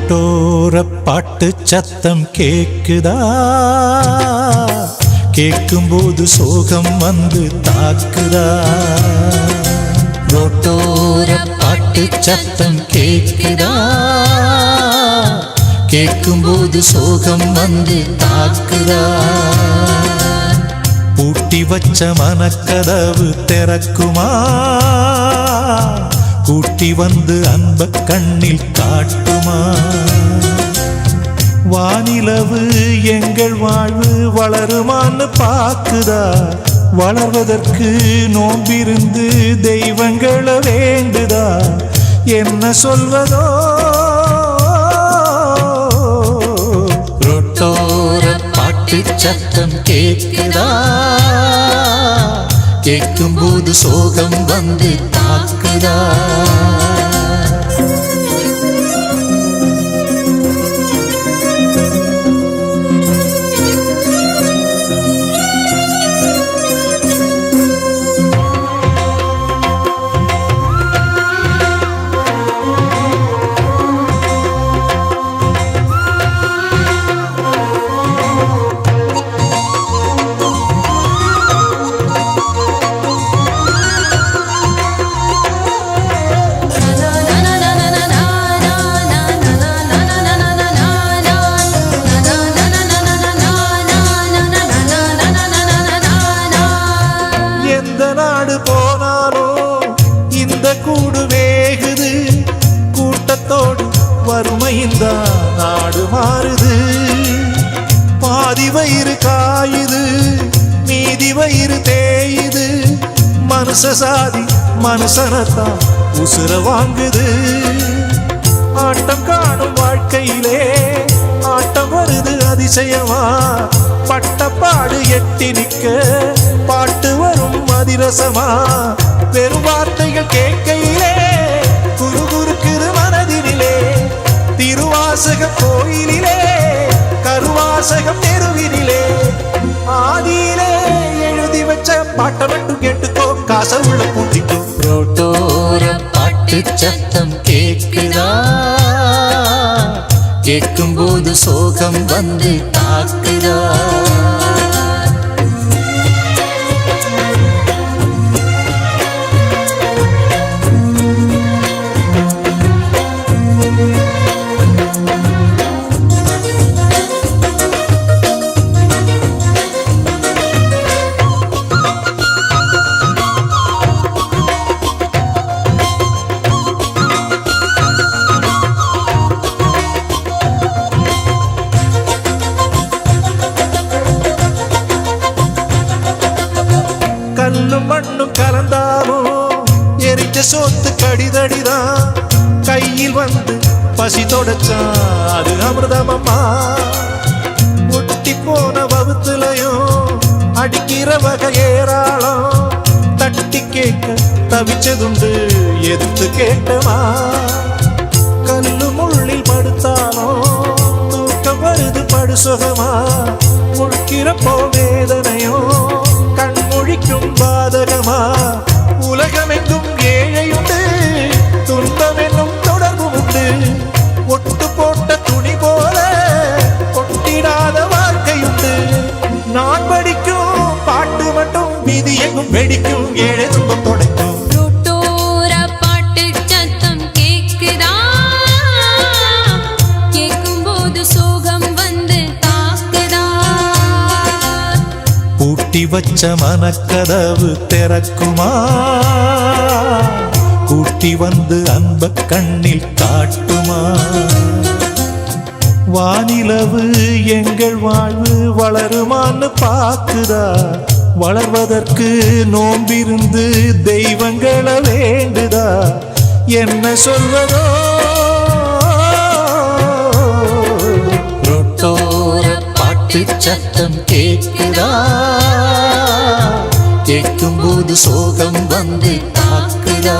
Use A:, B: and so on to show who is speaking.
A: ரோட்டோர பாட்டு சத்தம் கேக்குதா, கேட்கும்போது சோகம் வந்து தாக்குதா. ரோட்டோர பாட்டு சத்தம் கேக்குதா, கேட்கும்போது சோகம் வந்து தாக்குதா. பூட்டி வச்ச மனக்கதவு திறக்குமா, கூட்டி வந்து அன்ப கண்ணில் காட்டுமா. வானிலவு எங்கள் வாழ்வு வளருமான்னு பாக்குதா, வளர்வதற்கு நோம்பிருந்து தெய்வங்களை வேண்டுதா. என்ன சொல்வதோ ரோட்டோர பாட்டு சத்தம் கேட்குதா, கேட்கும்போது சோகம் வந்து தாக்குதா. கூடு வேகுது, கூட்டத்தோடு வறுமையின்தான் நாடு மாறுது. பாதி வயிறு காயுது, மீதி வயிறு தேயுது. மனுஷ சாதி மனுஷனத்தான் உசுர வாங்குது. ஆட்டம் காணும் வாழ்க்கையிலே ஆட்டம் வருது அதிசயமா. பட்டப்பாடு எட்டி நிற்க பாட்டு வரும் அதிரசமா. பெரும் வார்த்தைகள் கேட்கையிலே குறுகுறுக்குது மனதினிலே. திருவாசகம் கோயிலிலே கருவாசகம் தெருவினிலே. ஆதியிலே எழுதி வச்ச பாட்டை மட்டும் கேட்டுக்கோ, காசை உள்ள பூட்டிக்கோ. ரோட்டோர பாட்டு சத்தம் கேட்குதா, கேட்கும்போது சோகம் வந்து தாக்குதா. கல்லும் மண்ணும் கலந்தாலும் எரிச்ச சோத்து கடிதடிதான். கையில் வந்து பசி தொடச்சான் அது அமிர்தமம்மா. ஒட்டி போன வகுத்துலையும் அடிக்கிற வகை ஏராளம். தட்டி கேட்க தவிச்சதுண்டு எதிர்த்து கேட்டமா. கல்லு முள்ளில் படுத்தாலும் தூக்கம் வருது படுசுகமா. முழுக்கிறப்போ வேதனையும் கண்மொழிக்கும் பாதகமா. உலகமெங்கும் ஏழையுண்டு, துன்பம் என்னும் தொடர்பு உண்டு. ஒட்டு போட்ட துணி போல ஒட்டிடாத வாழ்க்கையுண்டு. நான் படிக்கும் பாட்டு மட்டும் மீதி எங்கும் வெடிக்கும், ஏழை துன்பம் தொடைக்கும். பூட்டி வச்ச மனக்கதவு திறக்குமா, கூட்டி வந்து அன்ப கண்ணில் காட்டுமா. வானிலவு எங்கள் வாழ்வு வளருமான்னு பாக்குதா, வளர்வதற்கு நோம்பிருந்து தெய்வங்களை வேண்டுதா. என்ன சொல்வதோ ரோட்டோர பாட்டு சத்தம் கேட்குதா, கேட்கும்போது சோகம் வந்து தாக்குதா.